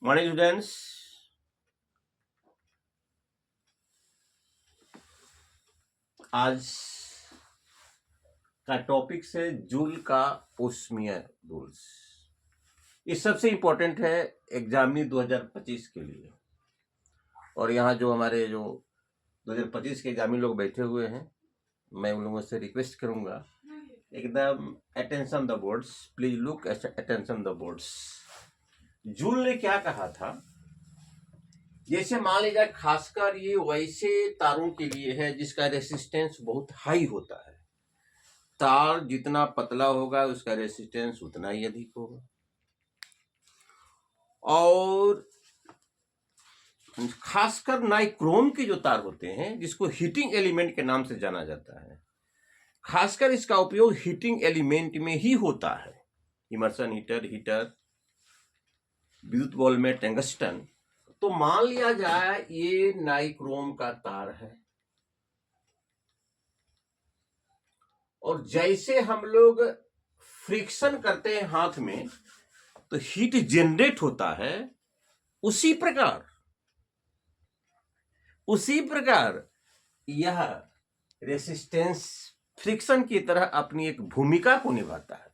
Morning students, आज का topic है जूल का ऊष्मीय रूल्स। ये सबसे इंपॉर्टेंट है एग्जामिनी 2025 के लिए। और यहाँ जो हमारे जो 2025 के एग्जामिनी लोग बैठे हुए हैं, मैं उन लोगों से रिक्वेस्ट करूंगा एकदम attention the boards, please look attention the boards. Joule ने क्या कहा था, जैसे मान लीजिए खासकर ये वैसे तारों के लिए है जिसका रेसिस्टेंस बहुत हाई होता है। तार जितना पतला होगा उसका रेसिस्टेंस उतना ही अधिक होगा। और खासकर नाइक्रोम के जो तार होते हैं, जिसको हीटिंग एलिमेंट के नाम से जाना जाता है, खासकर इसका उपयोग हीटिंग एलिमेंट में ही होता है। इमर्सन हीटर, विद्युत बॉल में टंगस्टन। तो मान लिया जाए ये नाइक्रोम का तार है, और जैसे हम लोग फ्रिक्शन करते हैं हाथ में तो हीट जनरेट होता है, उसी प्रकार यह रेसिस्टेंस फ्रिक्शन की तरह अपनी एक भूमिका को निभाता है।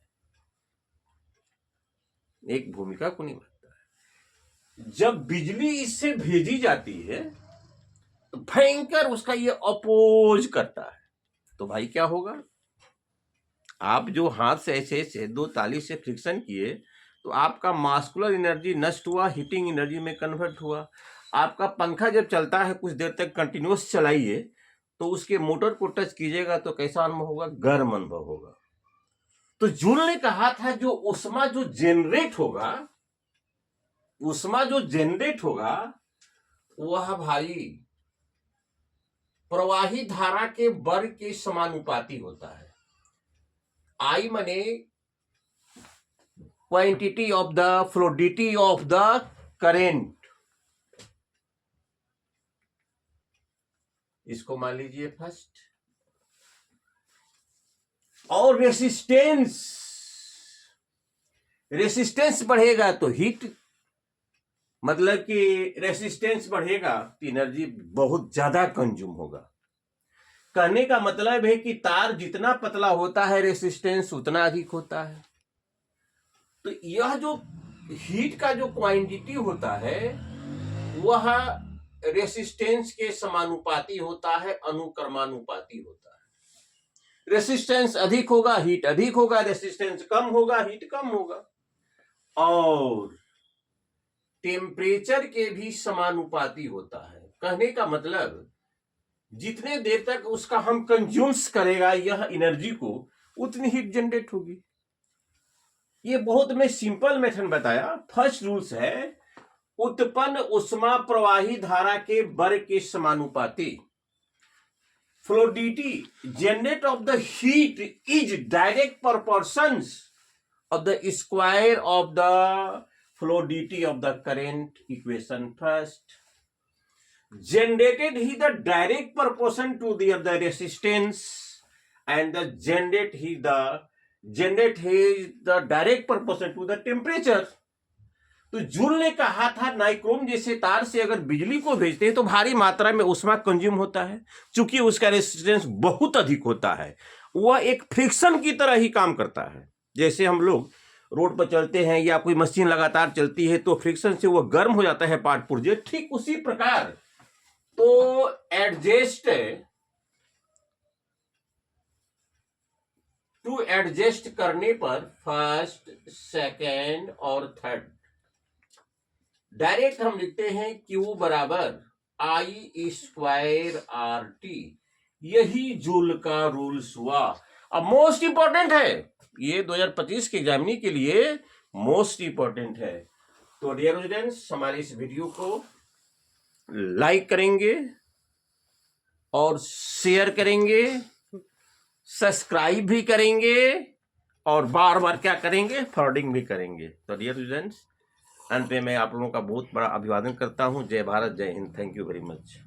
जब बिजली इससे भेजी जाती है तो भयंकर उसका ये अपोज करता है। तो भाई क्या होगा, आप जो हाथ से ऐसे दो ताली से फ्रिक्शन किए तो आपका मास्कुलर एनर्जी नष्ट हुआ, हीटिंग एनर्जी में कन्वर्ट हुआ। आपका पंखा जब चलता है कुछ देर तक कंटिन्यूस चलाइए तो उसके मोटर को टच कीजिएगा तो कैसा अनुभव होगा, गर्म अनुभव होगा। तो जूल ने कहा था जो ऊष्मा जो जनरेट होगा वह भाई प्रवाही धारा के वर्ग के समानुपाती होता है। आई माने quantity of the fluidity of the current. इसको मान लीजिए फर्स्ट। और रेसिस्टेंस बढ़ेगा तो हीट, मतलब कि रेसिस्टेंस बढ़ेगा तो एनर्जी बहुत ज्यादा कंज्यूम होगा। कहने का मतलब है कि तार जितना पतला होता है रेसिस्टेंस उतना अधिक होता है। तो यह जो हीट का जो क्वांटिटी होता है वह रेसिस्टेंस के समानुपाती होता है, अनुक्रमानुपाती होता है। रेसिस्टेंस अधिक होगा हीट अधिक होगा, रेसिस्टेंस कम होगा हीट कम होगा। और टेम्परेचर के भी समानुपाती होता है। कहने का मतलब जितने देर तक उसका हम कंज्यूम्स करेगा यह एनर्जी को, उतनी हीट जनरेट होगी। ये बहुत मैं सिंपल मेथड बताया। फर्स्ट रूल्स है उत्पन्न ऊष्मा प्रवाही धारा के वर्ग के समानुपाती। Fluidity generate of the heat is direct proportions of the square of the fluidity of the current equation first. Generated is the direct proportion to the resistance, and the generate is the direct proportion to the temperature. तो joule ने कहा था nichrome जैसे तार से अगर बिजली को भेजते हैं तो भारी मात्रा में ऊष्मा कंज्यूम होता है। चूंकि उसका रेजिस्टेंस बहुत अधिक होता है, वह एक फ्रिक्शन की तरह ही काम करता है। जैसे हम लोग रोड पर चलते हैं या कोई मशीन लगातार चलती है तो फ्रिक्शन से वह गर्म हो जाता है पार्ट पुर्जे, ठीक उसी प्रकार तो एडजस्ट करने पर फर्स्ट, सेकेंड और थर्ड डायरेक्ट हम लिखते हैं Q बराबर I स्क्वायर RT। यही जूल का रूल्स हुआ। अब मोस्ट इंपॉर्टेंट है, ये 2025 के एग्जामिनी के लिए मोस्ट इंपॉर्टेंट है। तो डियर स्टूडेंट्स, हमारे इस वीडियो को लाइक करेंगे और शेयर करेंगे, सब्सक्राइब भी करेंगे और बार बार क्या करेंगे, फॉरवर्डिंग भी करेंगे। तो डियर स्टूडेंट्स, अंत में मैं आप लोगों का बहुत बड़ा अभिवादन करता हूं। जय भारत, जय Hind, thank you very much.